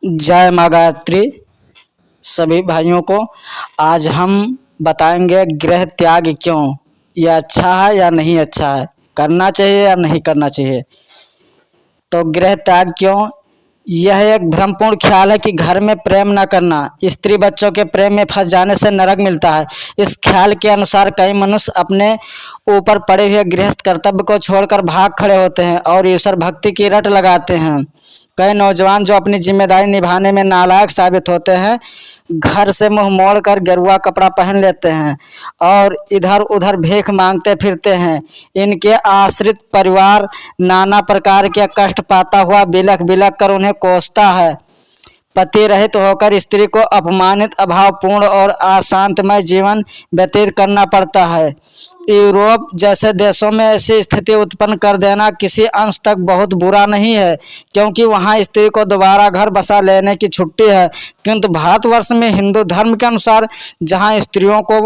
जय माँ गायत्री। सभी भाइयों को आज हम बताएंगे गृह त्याग क्यों, यह अच्छा है या नहीं अच्छा है, करना चाहिए या नहीं करना चाहिए। तो गृह त्याग क्यों, यह एक भ्रमपूर्ण ख्याल है कि घर में प्रेम न करना स्त्री बच्चों के प्रेम में फंस जाने से नरक मिलता है। इस ख्याल के अनुसार कई मनुष्य अपने ऊपर पड़े हुए गृहस्थ कर्तव्य को छोड़कर भाग खड़े होते हैं और ईश्वर भक्ति की रट लगाते हैं। कई नौजवान जो अपनी जिम्मेदारी निभाने में नालायक साबित होते हैं, घर से मुंह मोड़कर गेरुआ कपड़ा पहन लेते हैं और इधर उधर भीख मांगते फिरते हैं। इनके आश्रित परिवार नाना प्रकार के कष्ट पाता हुआ बिलख बिलख कर उन्हें कोसता है। पति रहित होकर स्त्री को अपमानित, अभावपूर्ण और अशांतमय जीवन व्यतीत करना पड़ता है। यूरोप जैसे देशों में ऐसी स्थिति उत्पन्न कर देना किसी अंश तक बहुत बुरा नहीं है, क्योंकि वहां स्त्री को दोबारा घर बसा लेने की छुट्टी है। किंतु भारतवर्ष में हिंदू धर्म के अनुसार जहां स्त्रियों को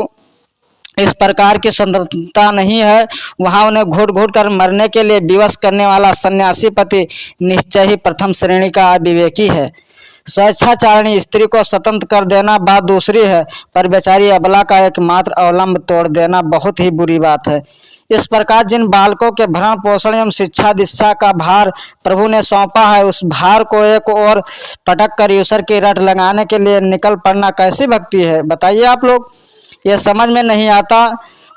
इस प्रकार की स्वतंत्रता नहीं है, वहां उन्हें घुट घुट कर मरने के लिए विवश करने वाला सन्यासी पति निश्चय ही प्रथम श्रेणी का अविवेकी है। स्वेच्छाचारिणी स्त्री को स्वतंत्र कर देना बात दूसरी है, पर बेचारी अबला का एकमात्र अवलंब तोड़ देना बहुत ही बुरी बात है। इस प्रकार जिन बालकों के भरण पोषण एवं शिक्षा दीक्षा का भार प्रभु ने सौंपा है, उस भार को एक और पटक कर ईश्वर की रट लगाने के लिए निकल पड़ना कैसी भक्ति है, बताइए आप लोग। यह समझ में नहीं आता।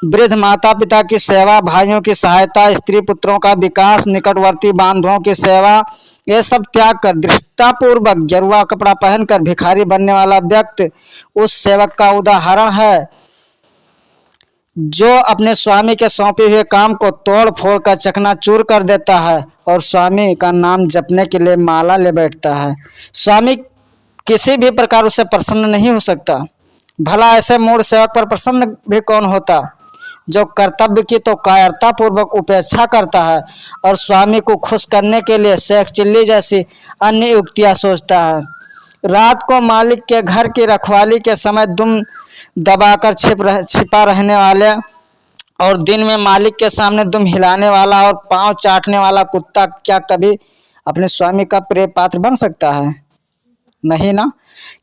वृद्ध माता पिता की सेवा, भाइयों की सहायता, स्त्री पुत्रों का विकास, निकटवर्ती बांधवों की सेवा, ये सब त्याग कर दृढ़तापूर्वक गेरुआ कपड़ा पहनकर भिखारी बनने वाला व्यक्ति उस सेवक का उदाहरण है जो अपने स्वामी के सौंपे हुए काम को तोड़ फोड़ कर चकनाचूर कर देता है और स्वामी का नाम जपने के लिए माला ले बैठता है। स्वामी किसी भी प्रकार उससे प्रसन्न नहीं हो सकता। भला ऐसे मूढ़ सेवक पर प्रसन्न भी कौन होता, जो कर्तव्य की तो कायरता पूर्वक उपेक्षा करता है और स्वामी को खुश करने के लिए शेख चिल्ली जैसी अन्य युक्तियां सोचता है। रात को मालिक के घर की रखवाली के समय दुम दबाकर छिपा रहने वाले और दिन में मालिक के सामने दुम हिलाने वाला और पांव चाटने वाला कुत्ता क्या कभी अपने स्वामी का प्रिय पात्र बन सकता है? नहीं ना।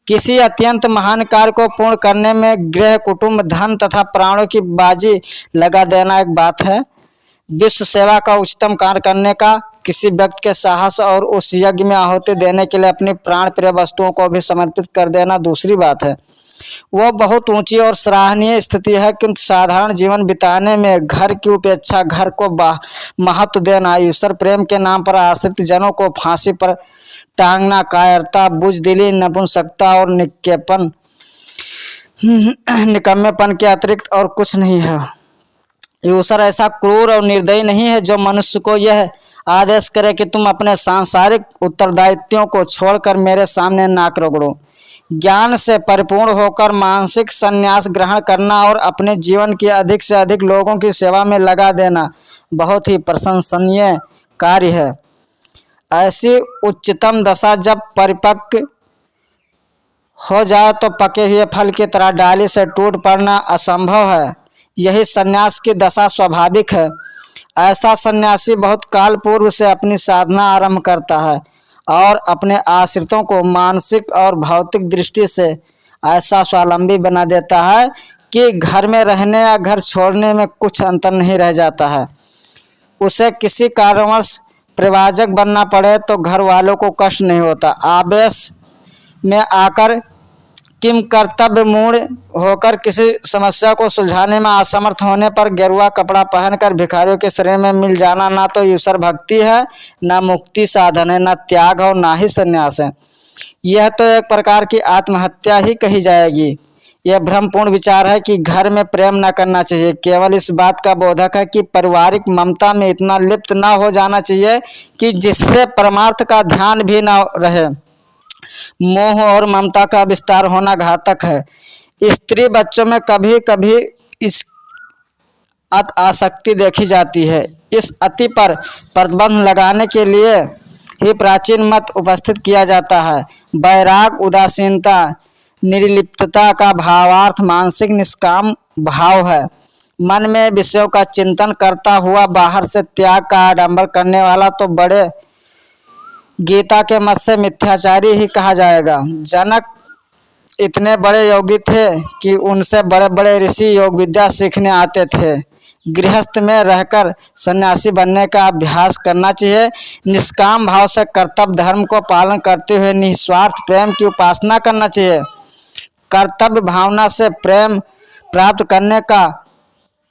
किसी अत्यंत महान कार्य को पूर्ण करने में गृह, कुटुंब, धन तथा प्राणों की बाजी लगा देना एक बात है। विश्व सेवा का उच्चतम कार्य करने का, किसी व्यक्ति के साहस और उस यज्ञ में आहुति देने के लिए अपनी प्राण प्रिय वस्तुओं को भी समर्पित कर देना दूसरी बात है। वह बहुत ऊंची और सराहनीय स्थिति है, किंतु साधारण जीवन बिताने में घर की उपेक्षा, घर को महत्व देना, ईश्वर प्रेम के नाम पर आश्रित जनों को फांसी पर टांगना कायरता, बुजदिली, नपुंसकता और निकम्मेपन के अतिरिक्त और कुछ नहीं है। ईश्वर ऐसा क्रूर और निर्दयी नहीं है जो मनुष्य को यह आदेश करे कि तुम अपने सांसारिक उत्तरदायित्वों को छोड़कर मेरे सामने नाक रगड़ो। ज्ञान से परिपूर्ण होकर मानसिक संन्यास ग्रहण करना और अपने जीवन की अधिक से अधिक लोगों की सेवा में लगा देना बहुत ही प्रशंसनीय कार्य है। ऐसी उच्चतम दशा जब परिपक्व हो जाए तो पके हुए फल की तरह डाली से टूट पड़ना असंभव है। यही सन्यास की दशा स्वाभाविक है। ऐसा सन्यासी बहुत काल पूर्व से अपनी साधना आरंभ करता है और अपने आश्रितों को मानसिक और भौतिक दृष्टि से ऐसा स्वावलंबी बना देता है कि घर में रहने या घर छोड़ने में कुछ अंतर नहीं रह जाता है। उसे किसी कारणवश परिवारजक बनना पड़े तो घर वालों को कष्ट नहीं होता। आवेश में आकर किम कर्तव्य मूढ़ होकर किसी समस्या को सुलझाने में असमर्थ होने पर गेरुआ कपड़ा पहनकर भिखारियों के शरीर में मिल जाना ना तो ईश्वर भक्ति है, ना मुक्ति साधन है, ना त्याग और ना ही संन्यास है। यह तो एक प्रकार की आत्महत्या ही कही जाएगी। यह भ्रमपूर्ण विचार है कि घर में प्रेम न करना चाहिए। केवल इस बात का बोधक है कि पारिवारिक ममता में इतना लिप्त न हो जाना चाहिए कि जिससे परमार्थ का ध्यान भी न रहे। मोह और ममता का विस्तार होना घातक है। स्त्री बच्चों में कभी कभी इस आसक्ति देखी जाती है। इस अति पर प्रतिबंध लगाने के लिए ही प्राचीन मत उपस्थित किया जाता है। वैराग, उदासीनता, निर्लिप्तता का भावार्थ मानसिक निष्काम भाव है। मन में विषयों का चिंतन करता हुआ बाहर से त्याग का आडंबर करने वाला तो बड़े गीता के मत से मिथ्याचारी ही कहा जाएगा। जनक इतने बड़े योगी थे कि उनसे बड़े बड़े ऋषि योग विद्या सीखने आते थे। गृहस्थ में रहकर सन्यासी बनने का अभ्यास करना चाहिए। निष्काम भाव से कर्तव्य धर्म को पालन करते हुए निस्वार्थ प्रेम की उपासना करना चाहिए। कर्तव्य भावना से प्रेम प्राप्त करने का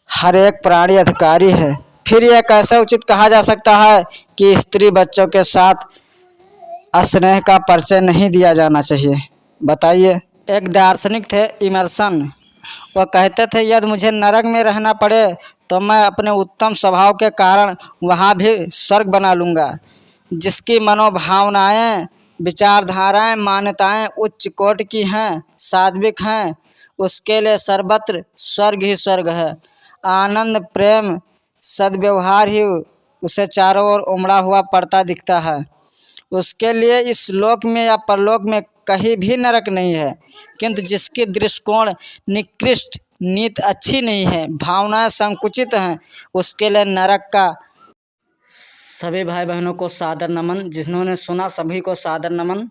हर एक प्राणी अधिकारी है। फिर यह कैसे उचित कहा जा सकता है कि स्त्री बच्चों के साथ स्नेह का परिचय नहीं दिया जाना चाहिए? बताइए। एक दार्शनिक थे इमर्सन। वह कहते थे यदि मुझे नरक में रहना पड़े तो मैं अपने उत्तम स्वभाव के कारण वहाँ भी स्वर्ग बना लूँगा। जिसकी मनोभावनाएं, विचारधाराएं, मान्यताएं उच्च कोटि की हैं, सात्विक हैं, उसके लिए सर्वत्र स्वर्ग ही स्वर्ग है। आनंद, प्रेम, सद्व्यवहार ही उसे चारों ओर उमड़ा हुआ पड़ता दिखता है। उसके लिए इस लोक में या परलोक में कहीं भी नरक नहीं है। किंतु जिसकी दृष्टिकोण निकृष्ट, नीति अच्छी नहीं है, भावनाएं संकुचित हैं, उसके लिए नरक का। सभी भाई बहनों को सादर नमन। जिन्होंने सुना सभी को सादर नमन।